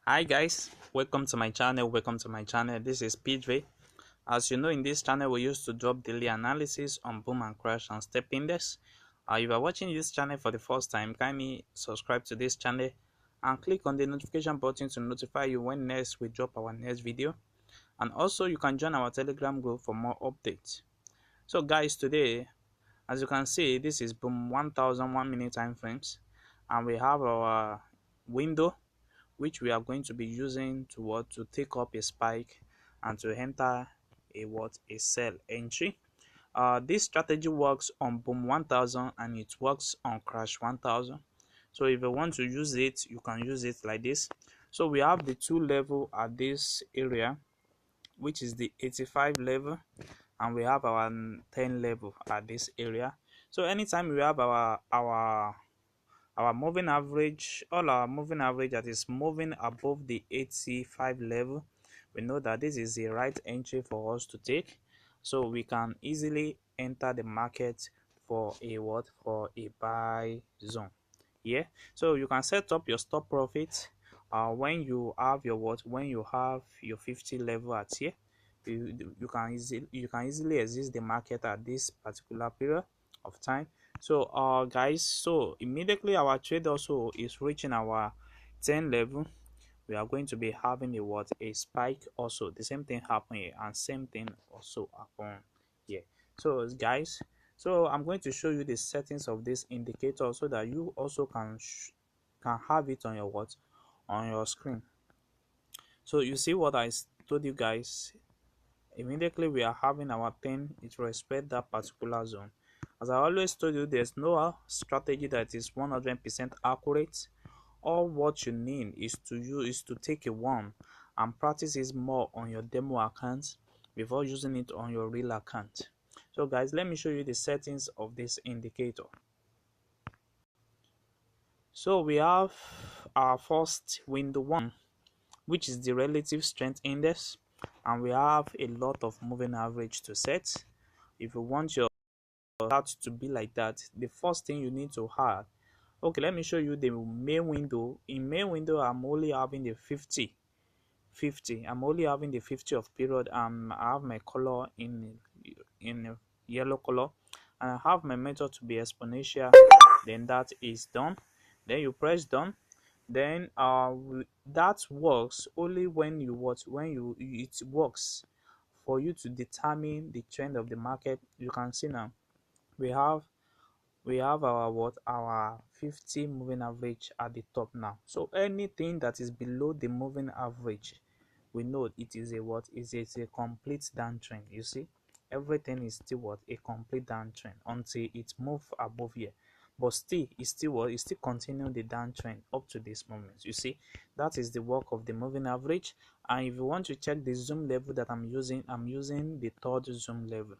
Hi guys, welcome to my channel. This is PJ. As you know, in this channel we used to drop daily analysis on boom and crash and step index. If you are watching this channel for the first time, kindly subscribe to this channel and click on the notification button to notify you when next we drop our next video. And also you can join our Telegram group for more updates. So guys, today, as you can see, this is boom 1001 minute time frames, and we have our window which we are going to be using to take up a spike and to enter a sell entry. This strategy works on boom 1000 and it works on crash 1000. So if you want to use it, you can use it like this. So we have the two level at this area, which is the 85 level, and we have our 10 level at this area. So anytime we have our moving average, all our moving average that is moving above the 85 level, we know that this is the right entry for us to take, so we can easily enter the market for a buy zone. Yeah, so you can set up your stop profit when you have your 50 level at here. You can easily exit the market at this particular period of time. So guys, so immediately our trade also is reaching our 10 level, we are going to be having a spike. Also the same thing happen here and same thing also happen here. So guys, so I'm going to show you the settings of this indicator so that you also can have it on your screen. So you see what I told you guys. Immediately we are having our 10, it respect that particular zone. As I always told you, there's no strategy that is 100% accurate. All what you need is to take a one and practice it more on your demo account before using it on your real account. So guys, let me show you the settings of this indicator. So we have our first window one, which is the relative strength index, and we have a lot of moving average to set. If you want your chart to be like that, the first thing you need to have, okay, let me show you the main window. In main window, I'm only having the 50. I'm only having the 50 of period. I have my color in yellow color, and I have my method to be exponential. Then that is done. Then you press done. Then that works only when it works for you to determine the trend of the market. You can see now we have our 50 moving average at the top now. So anything that is below the moving average, we know it is a complete downtrend. You see, everything is still a complete downtrend until it move above here, but still it's still continuing the downtrend up to this moment. You see, that is the work of the moving average. And if you want to check the zoom level that I'm using the third zoom level.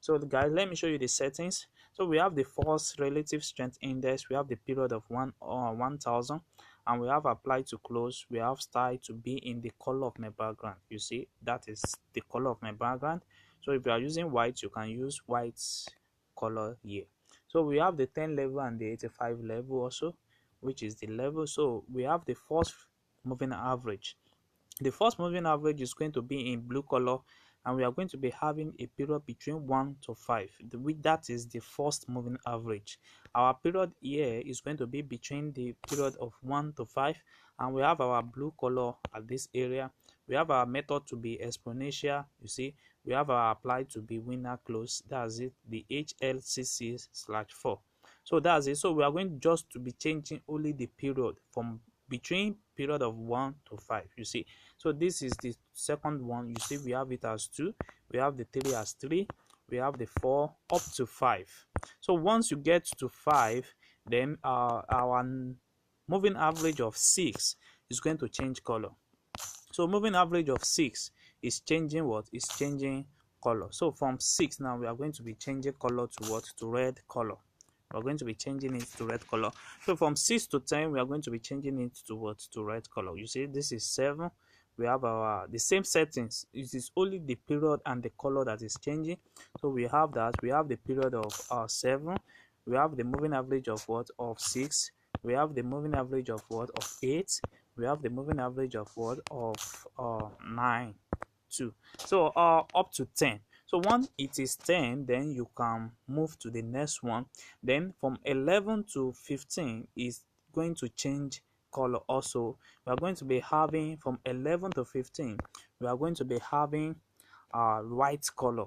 So guys, let me show you the settings. So we have the first relative strength index, we have the period of 1000, and we have apply to close, we have style to be in the color of my background. You see, that is the color of my background. So if you are using white, you can use white color here. So we have the 10 level and the 85 level also, which is the level. So we have the first moving average. The first moving average is going to be in blue color, and we are going to be having a period between 1 to 5. That is the first moving average. Our period here is going to be between the period of 1 to 5, and we have our blue color at this area. We have our method to be exponential. You see, we have our apply to be winner close. That's it, the HLCC/4. So that's it. So we are going just to be changing only the period from between period of 1 to 5. You see, so this is the second one. You see, we have it as 2, we have the 3 as 3, we have the 4 up to 5. So once you get to 5, then our moving average of 6 is going to change color. So moving average of 6 is changing is changing color. So from 6 now we are going to be changing color to to red color. We're going to be changing it to red color. So from 6 to 10 we are going to be changing it to red color. You see, this is 7. We have the same settings. It is only the period and the color that is changing. So we have that. We have the period of 7. We have the moving average of 6. We have the moving average of 8. we have the moving average of what, of 9 2. So up to 10. So once it is 10, then you can move to the next one. Then from 11 to 15 is going to change color also. We are going to be having from 11 to 15, we are going to be having white color.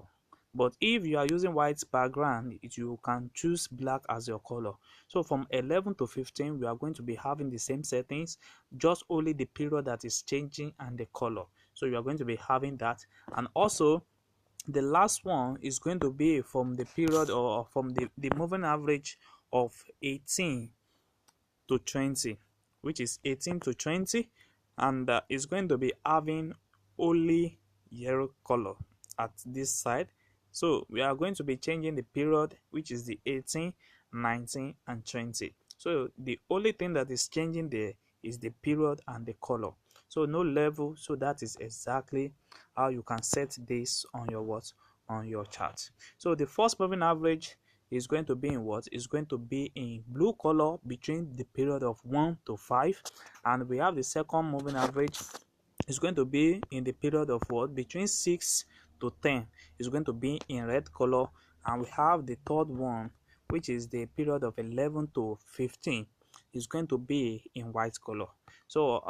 But if you are using white background, you can choose black as your color. So from 11 to 15, we are going to be having the same settings, just only the period that is changing and the color. So you are going to be having that. And also the last one is going to be from the period, or from the moving average of 18 to 20, which is 18 to 20, and it's going to be having only yellow color at this side. So we are going to be changing the period, which is the 18, 19 and 20. So the only thing that is changing there is the period and the color. So no level. So that is exactly how you can set this on your what, on your chart. So the first moving average is going to be in what, is going to be in blue color between the period of 1 to 5, and we have the second moving average is going to be in the period of what, between 6 to 10, is going to be in red color, and we have the third one, which is the period of 11 to 15, is going to be in white color. So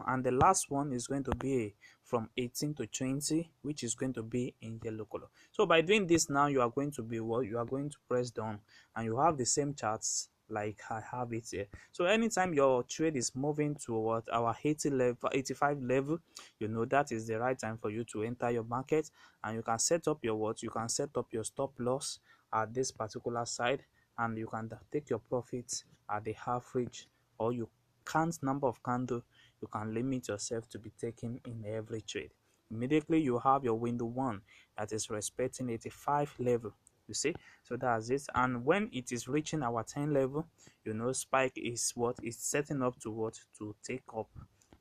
and the last one is going to be from 18 to 20, which is going to be in yellow color. So by doing this now, you are going to be what, you are going to press down and you have the same charts like I have it here. So anytime your trade is moving toward our 80 level, 85 level, you know that is the right time for you to enter your market, and you can set up your what, you can set up your stop loss at this particular side, and you can take your profits at the average, or you count number of candle you can limit yourself to be taking in every trade. Immediately you have your window one that is respecting 85 level, you see. So that's it. And when it is reaching our 10 level, you know spike is what is setting up to what, to take up,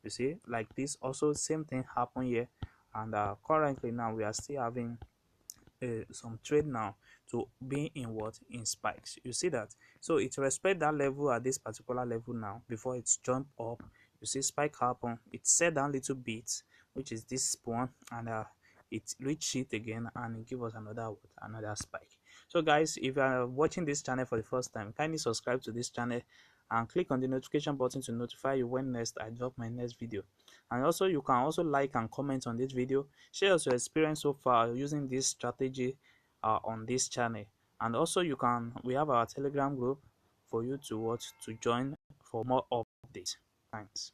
you see, like this. Also same thing happen here, and currently now we are still having some trade now to be in what, in spikes, you see that. So it respect that level at this particular level now before it's jump up. You see spike happen, it set down little bit, which is this one, and it reach it again and it give us another spike. So guys, if you are watching this channel for the first time, kindly subscribe to this channel and click on the notification button to notify you when next I drop my next video. And also you can also like and comment on this video, share your experience so far using this strategy on this channel. And also we have our Telegram group for you to join for more updates. Thanks.